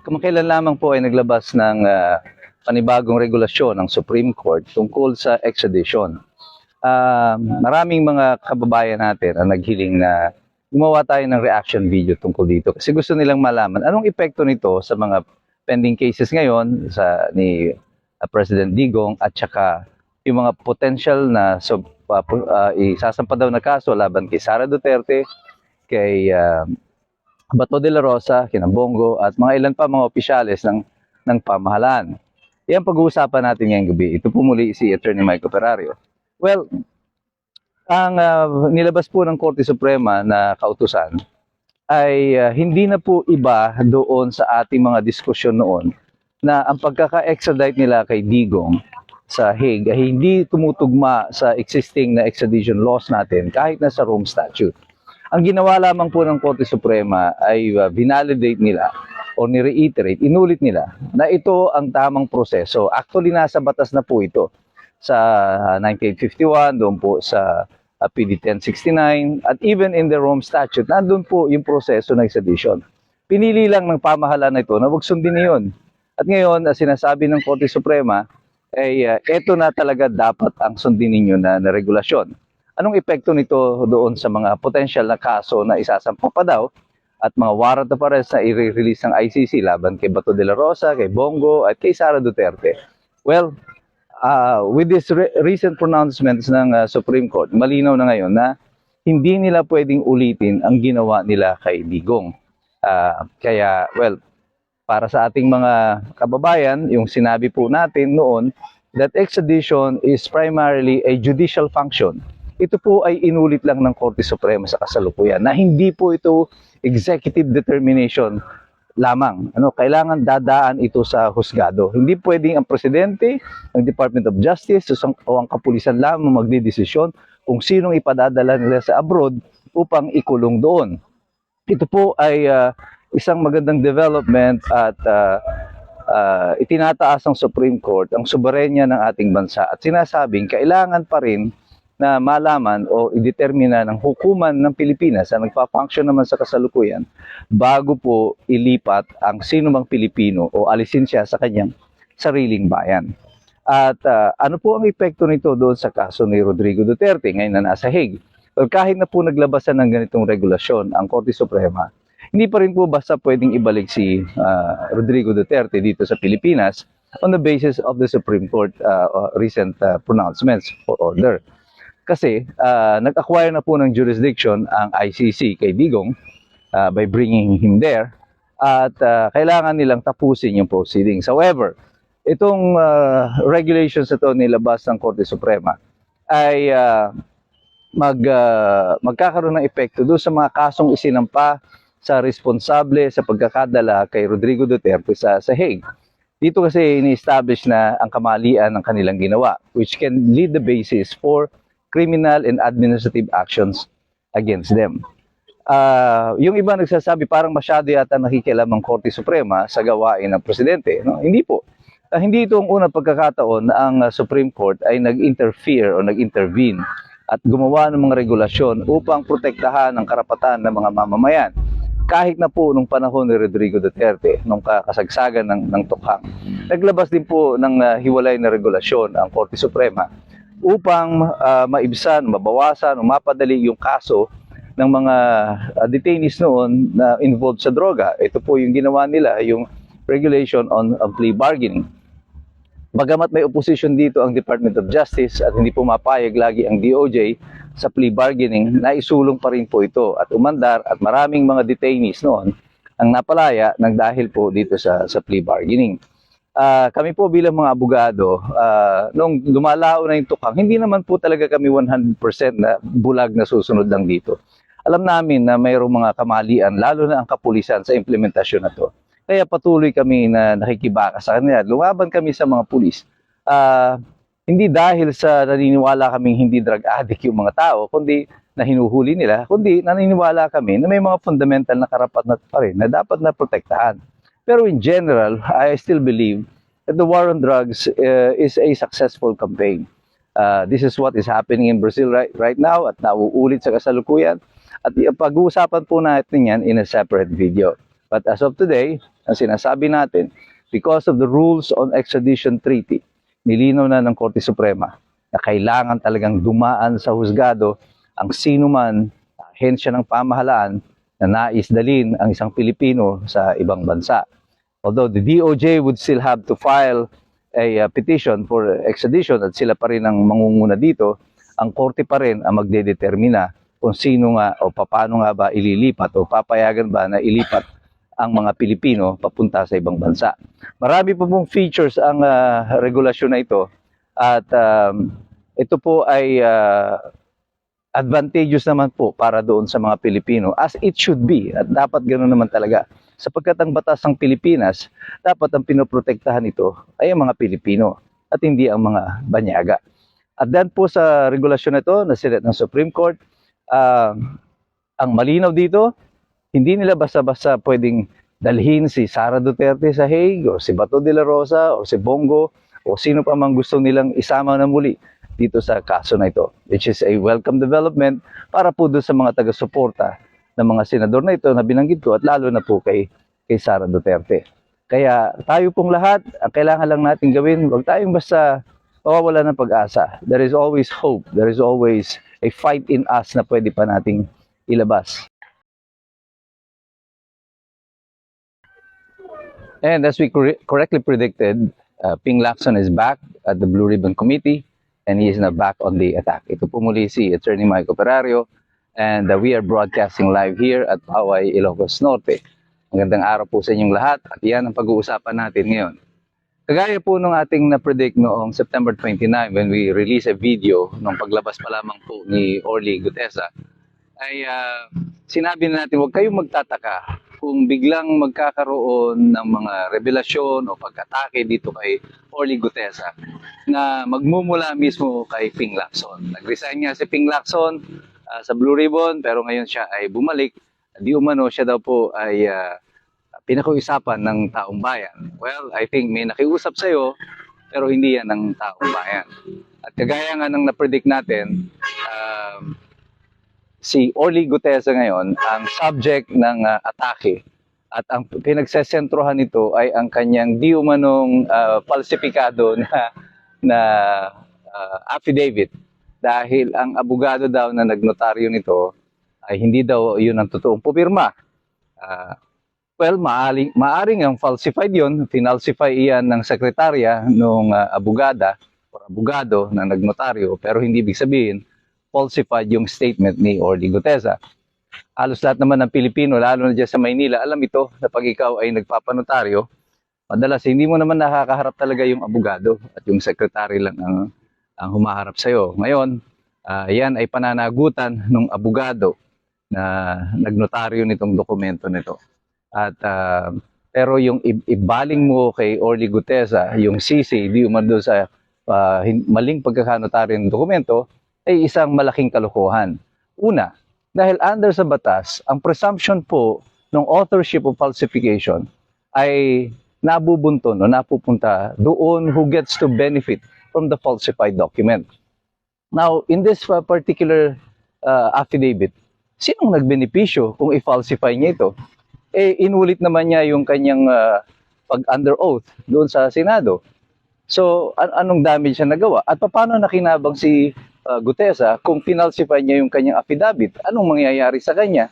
Kamakailan lamang po ay naglabas ng panibagong regulasyon ng Supreme Court tungkol sa extradition. Maraming mga kababayan natin ang naghiling na gumawa tayo ng reaction video tungkol dito kasi gusto nilang malaman anong epekto nito sa mga pending cases ngayon ni President Digong at saka yung mga potential na isasampa daw na kaso laban kay Sara Duterte, kay Bato de la Rosa, kina Bongo, at mga ilan pa mga opisyales ng pamahalaan. Yan pag-uusapan natin ngayong gabi. Ito po muli si Attorney Mike Operario. Well, ang nilabas po ng Korte Suprema na kautusan ay hindi na po iba doon sa ating mga diskusyon noon na ang pagkaka-extradite nila kay Digong sa Hague ay hindi tumutugma sa existing na extradition laws natin kahit na sa Rome Statute. Ang ginawa lamang po ng Korte Suprema ay vinalidate nila o ni-reiterate, inulit nila na ito ang tamang proseso. Actually, nasa batas na po ito sa 1951, doon po sa PD 1069, at even in the Rome Statute, nandun po yung proseso ng extradition. Pinili lang ng pamahalaan na ito na wag sundin niyon. At ngayon, sinasabi ng Korte Suprema, ay ito na talaga dapat ang sundin ninyo na regulasyon. Anong epekto nito doon sa mga potential na kaso na isasampa pa daw at mga warrant of arrest na i-release ng ICC laban kay Bato de la Rosa, kay Bongo at kay Sara Duterte? Well, with these recent pronouncements ng Supreme Court, malinaw na ngayon na hindi nila pwedeng ulitin ang ginawa nila kay Digong. Kaya, well, para sa ating mga kababayan, yung sinabi po natin noon that extradition is primarily a judicial function. Ito po ay inulit lang ng Korte Suprema sa kasalukuyan na hindi po ito executive determination lamang. Kailangan dadaan ito sa husgado. Hindi pwedeng ang presidente, ang Department of Justice o ang kapulisan lamang magdedesisyon kung sinong ipadadala nila sa abroad upang ikulong doon. Ito po ay isang magandang development at itinataas ng Supreme Court ang soberenya ng ating bansa at sinasabing kailangan pa rin na malaman o idetermina ng hukuman ng Pilipinas na nagpa-function naman sa kasalukuyan bago po ilipat ang sinumang Pilipino o alisin siya sa kanyang sariling bayan. At ano po ang epekto nito doon sa kaso ni Rodrigo Duterte ngayon na nasa Hague? Well, kahit na po naglabasan ng ganitong regulasyon ang Korte Suprema, hindi pa rin po basta pwedeng ibalik si Rodrigo Duterte dito sa Pilipinas on the basis of the Supreme Court recent pronouncements or order. Kasi nag-acquire na po ng jurisdiction ang ICC kay Digong by bringing him there at kailangan nilang tapusin yung proceedings. However, itong regulations na ito nilabas ng Korte Suprema ay magkakaroon ng epekto doon sa mga kasong isinampa sa responsable sa pagkakadala kay Rodrigo Duterte sa Hague. Dito kasi ini-establish na ang kamalian ng kanilang ginawa, which can lead the basis for criminal and administrative actions against them. Yung iba nagsasabi parang masyado yata nakikialam ang Korte Suprema sa gawain ng presidente. No? Hindi po. Hindi ito ang unang pagkakataon na ang Supreme Court ay nag-interfere o nag-intervene at gumawa ng mga regulasyon upang protektahan ang karapatan ng mga mamamayan. Kahit na po nung panahon ni Rodrigo Duterte, nung kasagsagan ng tukhang, naglabas din po ng hiwalay na regulasyon ang Korte Suprema upang maibsan, mabawasan, o mapadali yung kaso ng mga detainees noon na involved sa droga. Ito po yung ginawa nila, yung regulation on plea bargaining. Bagamat may opposition dito ang Department of Justice at hindi pumapayag lagi ang DOJ sa plea bargaining, naisulong pa rin po ito at umandar at maraming mga detainees noon ang napalaya ng dahil po dito sa plea bargaining. Kami po bilang mga abogado, nung lumalao na yung tukhang, hindi naman po talaga kami 100% na bulag na susunod lang dito. Alam namin na mayroong mga kamalian, lalo na ang kapulisan sa implementasyon na to. Kaya patuloy kami na nakikibaka sa kanila. Lumaban kami sa mga pulis. Hindi dahil sa naniniwala kaming hindi drug addict yung mga tao, kundi na hinuhuli nila, kundi naniniwala kami na may mga fundamental na karapatan pa rin na dapat na protektahan. Pero in general, I still believe that the war on drugs is a successful campaign. This is what is happening in Brazil right now at nauulit sa kasalukuyan. At pag-uusapan po natin yan in a separate video. But as of today, ang sinasabi natin, because of the rules on extradition treaty, nilinaw na ng Korte Suprema na kailangan talagang dumaan sa husgado ang sino man, ahensya ng pamahalaan na nais dalhin ang isang Pilipino sa ibang bansa. Although the DOJ would still have to file a petition for extradition at sila pa rin ang mangunguna dito, ang korte pa rin ang magdedetermina kung sino nga o paano nga ba ililipat o papayagan ba na ilipat ang mga Pilipino papunta sa ibang bansa. Marami po pong features ang regulasyon na ito at ito po ay advantageous naman po para doon sa mga Pilipino as it should be at dapat ganoon naman talaga. Sapagkat ang batas ng Pilipinas, dapat ang pinoprotektahan ito ay ang mga Pilipino at hindi ang mga banyaga. At then po sa regulasyon na ito na sinet ng Supreme Court, ang malinaw dito, hindi nila basta-basta pwedeng dalhin si Sara Duterte sa Hague o si Bato de la Rosa o si Bongo o sino pa mang gusto nilang isama na muli dito sa kaso na ito, which is a welcome development para po doon sa mga taga-suporta ng mga senador na ito na binanggit ko at lalo na po kay Sara Duterte. Kaya tayo pong lahat, ang kailangan lang natin gawin, huwag tayong basta mawawala ng pag-asa. There is always hope. There is always a fight in us na pwede pa nating ilabas. And as we correctly predicted, Ping Lacson is back at the Blue Ribbon Committee and he is now back on the attack. Ito po muli si Attorney Mike Operario and we are broadcasting live here at Paway, Ilocos Norte. Magandang araw po sa inyong lahat at yan ang pag-uusapan natin ngayon. Kagaya po nung ating na-predict noong September 29 when we release a video nung paglabas pa lamang po ni Orly Gutesa, ay sinabi na natin huwag kayong magtataka kung biglang magkakaroon ng mga revelasyon o pag-atake dito kay Orly Gutesa na magmumula mismo kay Ping Lacson. Nag-resign nga si Ping Lacson sa Blue Ribbon pero ngayon siya ay bumalik. Di umano siya daw po ay pinakiusapan ng taong bayan. Well, I think may nakiusap sa'yo pero hindi yan ng taong bayan. At kagaya nga ng na-predict natin, si Orly Gutesa ngayon ang subject ng atake at ang pinagsesentrohan nito ay ang kanyang di umanong falsifikado na affidavit dahil ang abogado daw na nagnotaryo nito ay hindi daw yun ang totoong pumirma. Well, maaring ang falsified yun, finalsify iyan ng sekretarya ng abogada o abogado na nagnotaryo pero hindi ibig sabihin falsified yung statement ni Orly Gutesa. Halos lahat naman ng Pilipino, lalo na dyan sa Maynila, alam ito na pag ikaw ay nagpapanotaryo, madalas hindi mo naman nakakaharap talaga yung abogado at yung sekretary lang ang humaharap sa'yo. Ngayon, yan ay pananagutan ng abogado na nagnotaryo nitong dokumento nito. At pero yung ibaling mo kay Orly Gutesa, yung sisi, di umano sa maling pagkakanotaryo ng dokumento, ay isang malaking kalokohan. Una, dahil under sa batas, ang presumption po ng authorship of falsification ay nabubunton o napupunta doon who gets to benefit from the falsified document. Now, in this particular affidavit, sinong nagbenepisyo kung i-falsify niya ito? Inulit naman niya yung kanyang pag-under oath doon sa Senado. So, anong damage siya nagawa? At paano nakinabang si Gutesa kung pinalsify niya yung kanyang affidavit? Anong mangyayari sa kanya?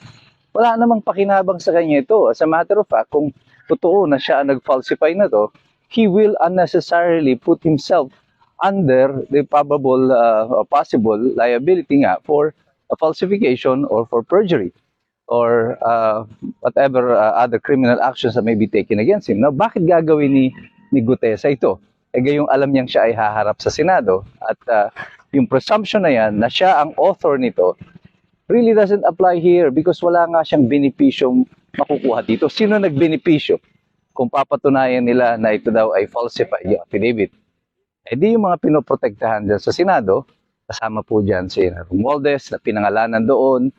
Wala namang pakinabang sa kanya ito. As a matter of fact, kung totoo na siya ang nag-falsify na to, he will unnecessarily put himself under the probable or possible liability nga for a falsification or for perjury or whatever other criminal actions that may be taken against him. Now, bakit gagawin ni Gutesa ito? Gayong alam niyang siya ay haharap sa Senado at yung presumption na yan na siya ang author nito really doesn't apply here because wala nga siyang benepisyong makukuha dito. Sino nagbenepisyo kung papatunayan nila na ito daw ay falsified yung affidavit? Di yung mga pinoprotektahan dyan sa Senado, kasama po dyan si Romualdez na pinangalanan doon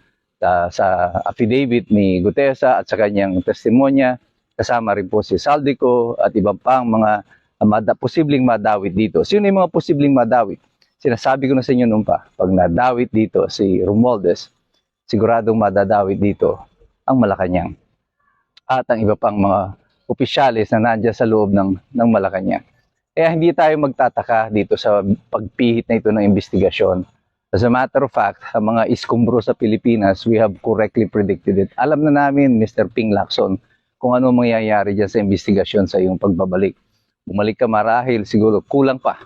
sa affidavit ni Gutesa at sa kanyang testimonya. Kasama rin po si Saldico at ibang pang mga posibleng madawit dito. Sino yung mga posibleng madawit? Sinasabi ko na sa inyo noon pa, pag nadawit dito si Romualdez, siguradong madadawit dito ang Malacanang. at ang iba pang mga opisyalis na nandiyan sa loob ng Malacanang. Kaya hindi tayo magtataka dito sa pagpihit na ito ng investigasyon. As a matter of fact, ang mga iskumbro sa Pilipinas, we have correctly predicted it. Alam na namin, Mr. Ping Lacson, kung ano mangyayari dyan sa investigasyon sa iyong pagbabalik. Bumalik ka marahil, siguro kulang pa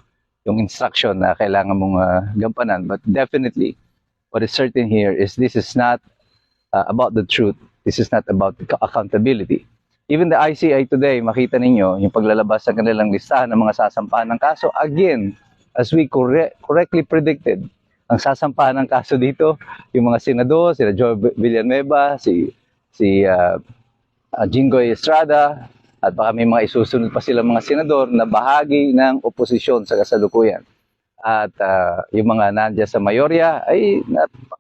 yung instruction na kailangan mong gampanan. But definitely, what is certain here is this is not about the truth. This is not about accountability. Even the ICI today, makita ninyo yung paglalabas ng kanilang listahan ng mga sasampahan ng kaso. Again, as we correctly predicted, ang sasampahan ng kaso dito, yung mga senador, sila Joe Villanueva, si Jinggoy Estrada, at baka may mga isusunod pa silang mga senador na bahagi ng oposisyon sa kasalukuyan. At yung mga nandiyan sa mayorya ay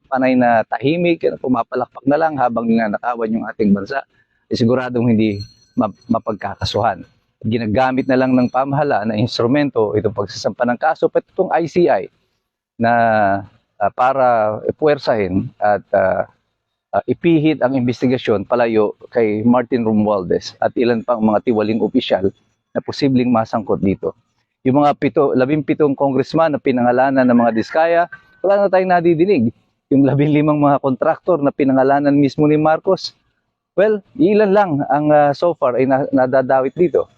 panay na tahimik, pumapalakpak na lang habang ninanakawan yung ating bansa. Siguradong hindi mapagkakasuhan. Ginagamit na lang ng pamahalaan na instrumento itong pagsasampa ng kaso, pati itong ICI na para puwersahin at ipihit ang investigasyon palayo kay Martin Romualdez at ilan pang mga tiwaling opisyal na posibleng masangkot dito. Yung mga 17 congressman na pinangalanan ng mga diskaya, wala na tayong nadidinig. Yung 15 mga kontraktor na pinangalanan mismo ni Marcos, well, ilan lang ang so far ay nadadawit dito.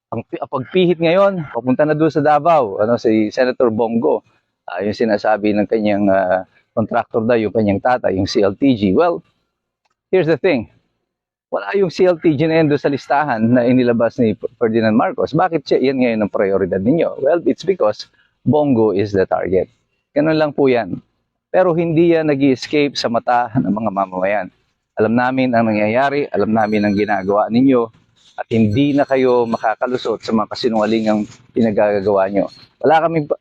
Ang pagpihit ngayon, papunta na doon sa Davao, si Senator Bongo, yung sinasabi ng kanyang contractor daw, yung kanyang tatay, yung CLTG. Well, here's the thing. Wala yung CLTG na yan doon sa listahan na inilabas ni Ferdinand Marcos. Bakit siya yan ngayon ang prioridad ninyo? Well, it's because Bongo is the target. Ganun lang po yan. Pero hindi yan nag-escape sa mata ng mga mamamayan. Alam namin ang nangyayari, alam namin ang ginagawa ninyo, at hindi na kayo makakalusot sa mga kasinungalingang pinagagawa nyo. Wala kaming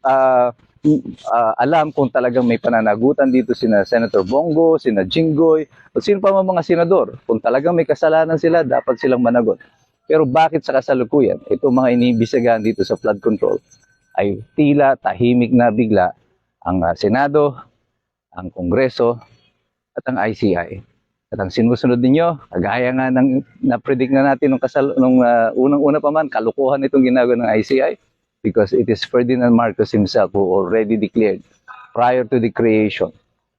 alam kung talagang may pananagutan dito sina Senator Bongo, sina Jinggoy, o sino pa mga senador. Kung talagang may kasalanan sila, dapat silang managot. Pero bakit sa kasalukuyan, ito mga iniimbestigahan dito sa flood control, ay tila tahimik na bigla ang Senado, ang Kongreso, at ang ICI. At ang sinusunod ninyo, kagaya nga ng na-predict na natin nung unang-una pa man, kalukuhan itong ginagawa ng ICI, because it is Ferdinand Marcos himself who already declared prior to the creation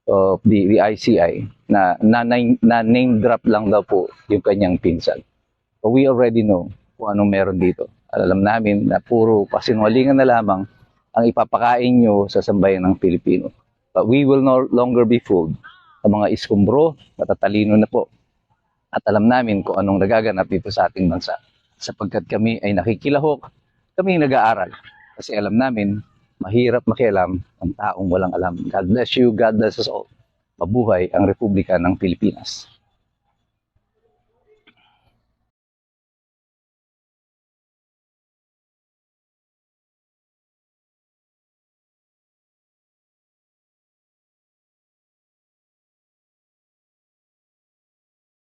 of the ICI na name drop lang daw po yung kanyang pinsan. So we already know kung anong meron dito. Alam namin na puro pasinungalingan na lamang ang ipapakain nyo sa sambayan ng Pilipino. But we will no longer be fooled. Sa mga iskumbro, matatalino na po. At alam namin kung anong nagaganap dito sa ating bansa. Sapagkat kami ay nakikilahok, kami nag-aaral. Kasi alam namin, mahirap makialam ang taong walang alam. God bless you, God bless us all. Mabuhay ang Republika ng Pilipinas.